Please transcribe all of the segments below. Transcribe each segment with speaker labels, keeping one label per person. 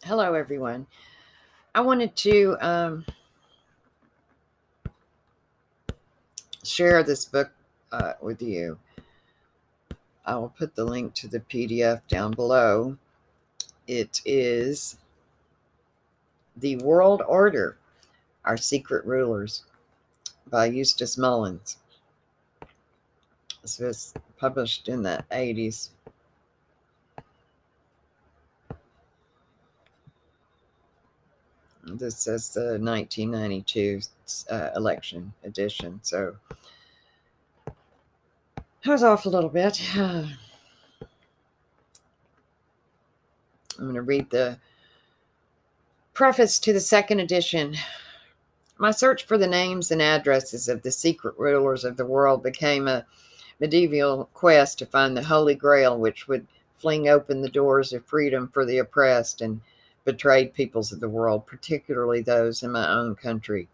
Speaker 1: Hello, everyone. I wanted to share this book with you. I will put the link to the PDF down below. It is The World Order, Our Secret Rulers by Eustace Mullins. This was published in the 80s. This is the 1992 election edition, so I was off a little bit. I'm going to read the preface to the second edition. My search for the names and addresses of the secret rulers of the world became a medieval quest to find the Holy Grail, which would fling open the doors of freedom for the oppressed and betrayed peoples of the world, particularly those in my own country.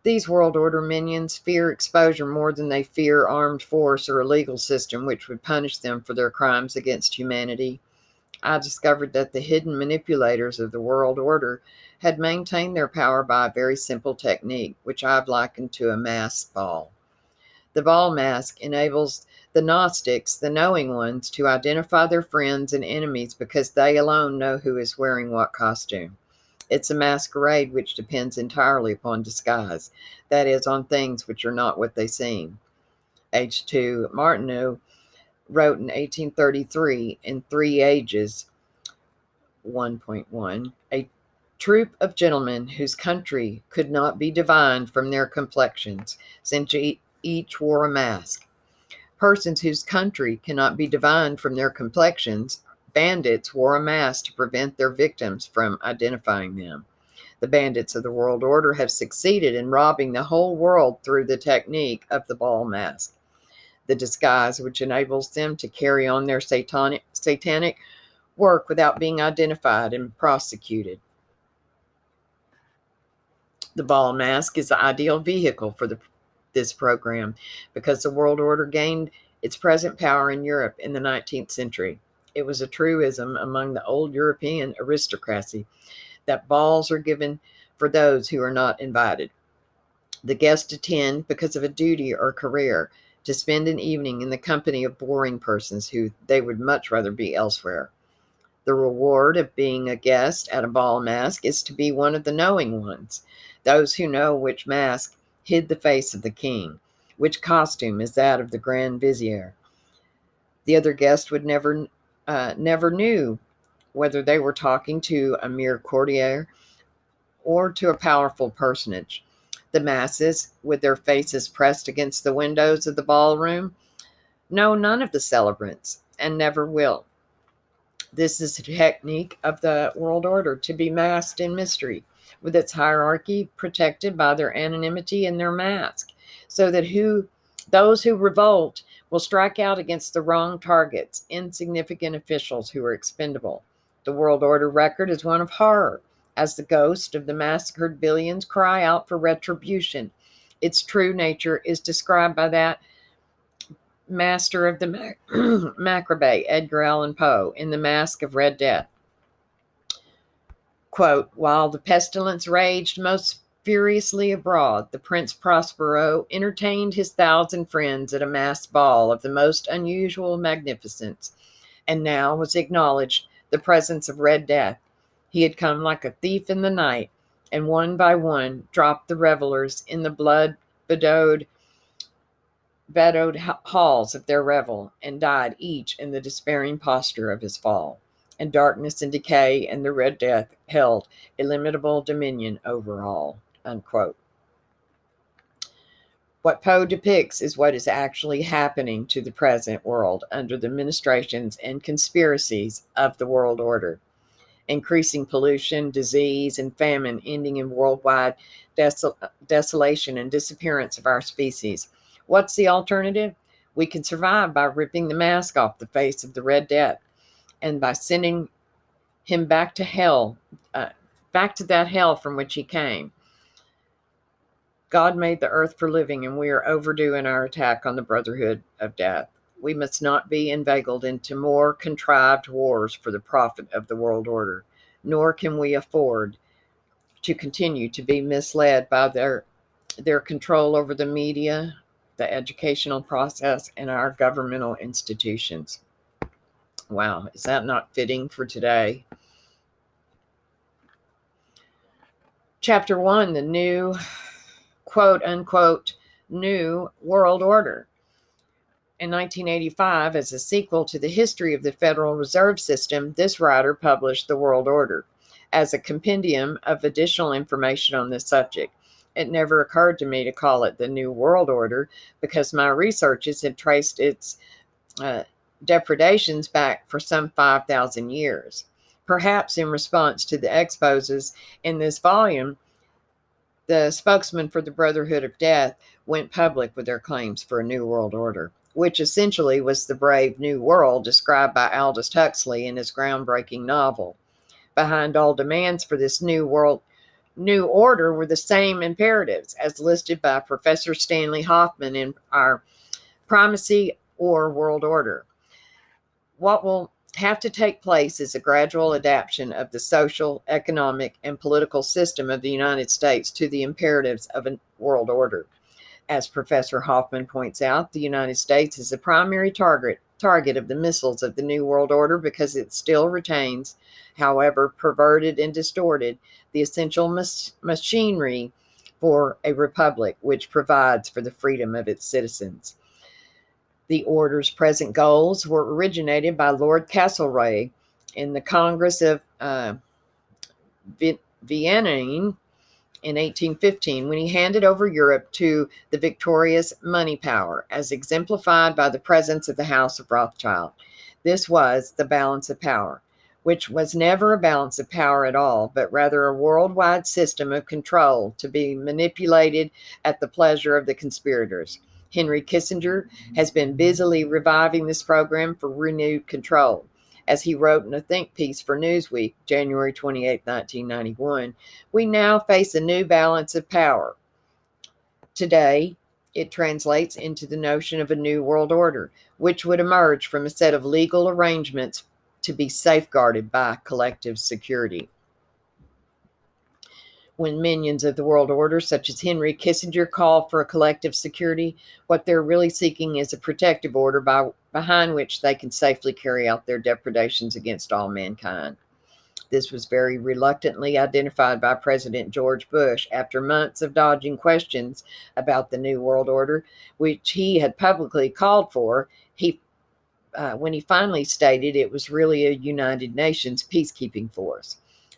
Speaker 1: These world order minions fear exposure more than they fear armed force or a legal system which would punish them for their crimes against humanity. I discovered that the hidden manipulators of the world order had maintained their power by a very simple technique, which I've likened to a mask ball. The ball mask enables the Gnostics, the knowing ones, to identify their friends and enemies because they alone know who is wearing what costume. It's a masquerade which depends entirely upon disguise, that is, on things which are not what they seem. H.2 Martineau wrote in 1833 in Three Ages 1.1, a troop of gentlemen whose country could not be divined from their complexions, since each wore a mask. Persons whose country cannot be divined from their complexions, bandits wore a mask to prevent their victims from identifying them. The bandits of the world order have succeeded in robbing the whole world through the technique of the ball mask, the disguise which enables them to carry on their satanic work without being identified and prosecuted. The ball mask is the ideal vehicle for this program because the world order gained its present power in Europe in the 19th century. It was a truism among the old European aristocracy that balls are given for those who are not invited. The guests attend because of a duty or career, to spend an evening in the company of boring persons who they would much rather be elsewhere. The reward of being a guest at a ball mask is to be one of the knowing ones, those who know which mask hid the face of the king, which costume is that of the grand vizier. The other guest would never knew whether they were talking to a mere courtier or to a powerful personage. The masses, with their faces pressed against the windows of the ballroom, know none of the celebrants and never will. This is the technique of the world order, to be masked in mystery, with its hierarchy protected by their anonymity and their mask, so that those who revolt will strike out against the wrong targets, insignificant officials who are expendable. The world order record is one of horror, as the ghost of the massacred billions cry out for retribution. Its true nature is described by that master of the macabre, Edgar Allan Poe, in The Masque of Red Death. Quote, while the pestilence raged most furiously abroad, the Prince Prospero entertained his 1,000 friends at a masked ball of the most unusual magnificence, and now was acknowledged the presence of Red Death. He had come like a thief in the night, and one by one dropped the revelers in the blood-bedewed halls of their revel, and died each in the despairing posture of his fall. And darkness and decay and the Red Death held illimitable dominion over all. Unquote. What Poe depicts is what is actually happening to the present world under the ministrations and conspiracies of the world order. Increasing pollution, disease, and famine ending in worldwide desolation and disappearance of our species. What's the alternative? We can survive by ripping the mask off the face of the Red Death and by sending him back to hell, back to that hell from which he came. God made the earth for living, and we are overdue in our attack on the brotherhood of death. We must not be inveigled into more contrived wars for the profit of the world order. nor can we afford to continue to be misled by their control over the media, the educational process, and our governmental institutions. Wow, is that not fitting for today? Chapter 1, the new, quote unquote, New World Order. In 1985, as a sequel to the history of the Federal Reserve System, this writer published The World Order as a compendium of additional information on this subject. It never occurred to me to call it the New World Order because my researches had traced its depredations back for some 5,000 years. Perhaps in response to the exposes in this volume, the spokesman for the Brotherhood of Death went public with their claims for a New World Order, which essentially was the brave new world described by Aldous Huxley in his groundbreaking novel. Behind all demands for this new order were the same imperatives as listed by Professor Stanley Hoffman in our Primacy or World Order. What will have to take place is a gradual adaptation of the social, economic, and political system of the United States to the imperatives of a world order. As Professor Hoffman points out, the United States is the primary target of the missiles of the New World Order because it still retains, however perverted and distorted, the essential machinery for a republic which provides for the freedom of its citizens. The order's present goals were originated by Lord Castlereagh in the Congress of Vienna in 1815 when he handed over Europe to the victorious money power, as exemplified by the presence of the House of Rothschild. This was the balance of power, which was never a balance of power at all, but rather a worldwide system of control to be manipulated at the pleasure of the conspirators. Henry Kissinger has been busily reviving this program for renewed control. As he wrote in a think piece for Newsweek, January 28, 1991, we now face a new balance of power. Today, it translates into the notion of a new world order, which would emerge from a set of legal arrangements to be safeguarded by collective security. When minions of the world order, such as Henry Kissinger, call for a collective security, what they're really seeking is a protective order behind which they can safely carry out their depredations against all mankind. This was very reluctantly identified by President George Bush after months of dodging questions about the New World Order, which he had publicly called for. When he finally stated it was really a United Nations peacekeeping force.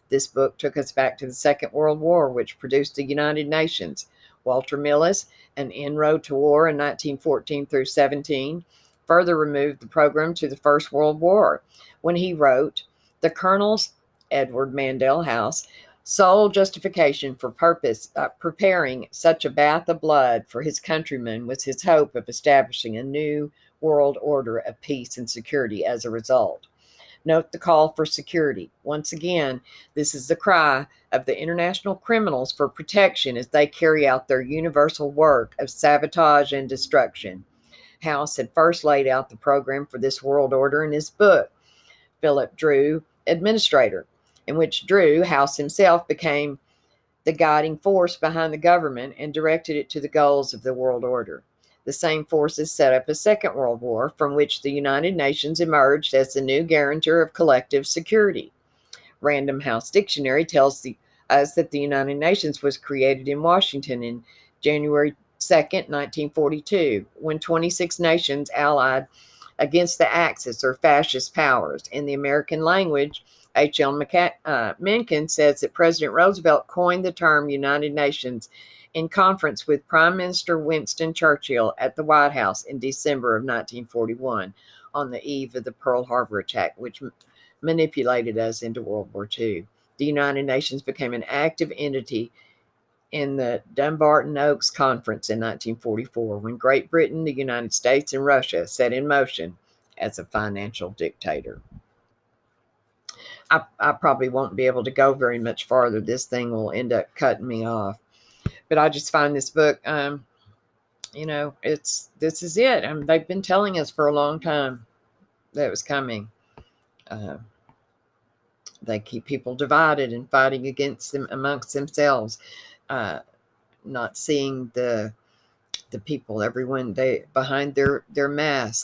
Speaker 1: This book took us back to the Second World War, which produced the United Nations. Walter Millis, An Inroad to War in 1914 through 17, further removed the program to the First World War when he wrote, "The Colonel's," Edward Mandell House, "sole justification for preparing such a bath of blood for his countrymen was his hope of establishing a new world order of peace and security as a result." Note the call for security. Once again, this is the cry of the international criminals for protection as they carry out their universal work of sabotage and destruction. House had first laid out the program for this world order in his book, Philip Drew, Administrator, in which Drew, House himself, became the guiding force behind the government and directed it to the goals of the world order. The same forces set up a Second World War from which the United Nations emerged as the new guarantor of collective security. Random House Dictionary tells us that the United Nations was created in Washington in January 2nd, 1942, when 26 nations allied against the Axis or fascist powers. In the American language, H.L. Mencken says that President Roosevelt coined the term United Nations in conference with Prime Minister Winston Churchill at the White House in December of 1941 on the eve of the Pearl Harbor attack, which manipulated us into World War II. The United Nations became an active entity in the Dumbarton Oaks Conference in 1944 when Great Britain, the United States, and Russia set in motion as a financial dictator. I probably won't be able to go very much farther. This thing will end up cutting me off. But I just find this book, this is it. They've been telling us for a long time that it was coming. They keep people divided and fighting against them amongst themselves, not seeing the people, everyone they behind their masks.